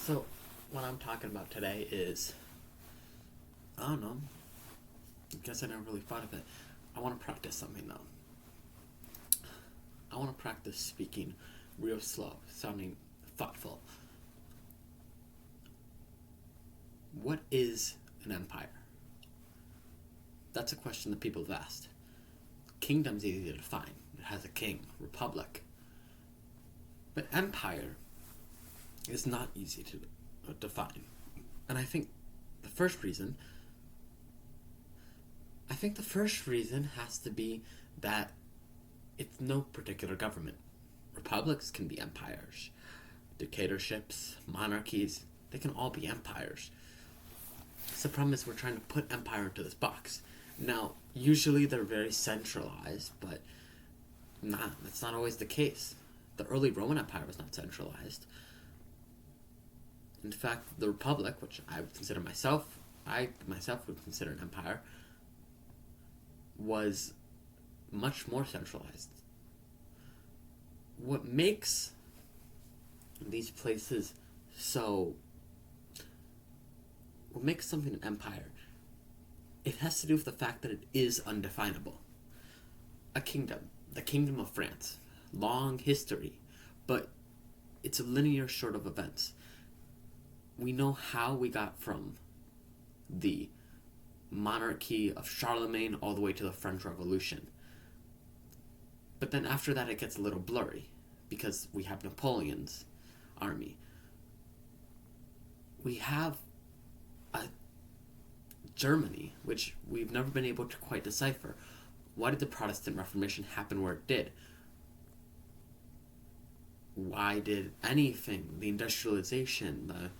So, what I'm talking about today is, I don't know, I guess I never really thought of it. I want to practice something though. I want to practice speaking real slow, sounding thoughtful. What is an empire? That's a question that people have asked. Kingdom's easy to define. It has a king, republic. But empire is not easy to define. And I think the first reason has to be that it's no particular government. Republics can be empires. Dictatorships, monarchies, they can all be empires. So the problem is we're trying to put empire into this box. Now, usually they're very centralized, but that's not always the case. The early Roman Empire was not centralized. In fact, the Republic, which I would consider I myself would consider an empire, was much more centralized. What makes these places what makes something an empire, it has to do with the fact that it is undefinable. A kingdom, the Kingdom of France, long history, but it's a linear sort of events. We know how we got from the monarchy of Charlemagne all the way to the French Revolution. But then after that it gets a little blurry because we have Napoleon's army. We have a Germany, which we've never been able to quite decipher. Why did the Protestant Reformation happen where it did? Why did the industrialization, the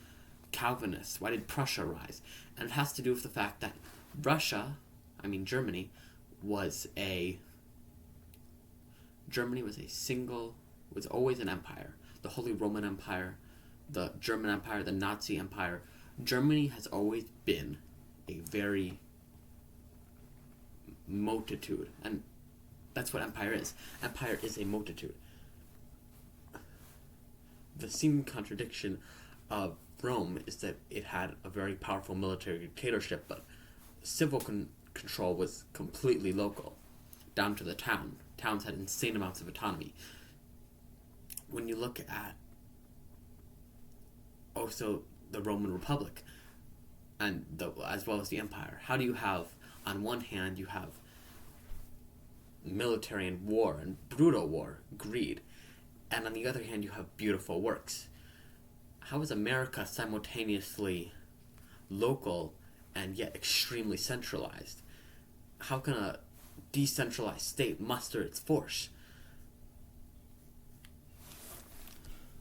Calvinists, why did Prussia rise? And it has to do with the fact that Germany was always an empire. The Holy Roman Empire, the German Empire, the Nazi Empire. Germany has always been a very multitude, and that's what empire is. Empire is a multitude. The seeming contradiction of Rome is that it had a very powerful military dictatorship, but civil control was completely local, down to the town. Towns had insane amounts of autonomy. When you look at also the Roman Republic, as well as the empire, how do you have, on one hand, you have military and war and brutal war, greed, and on the other hand, you have beautiful works. How is America simultaneously local and yet extremely centralized? How can a decentralized state muster its force?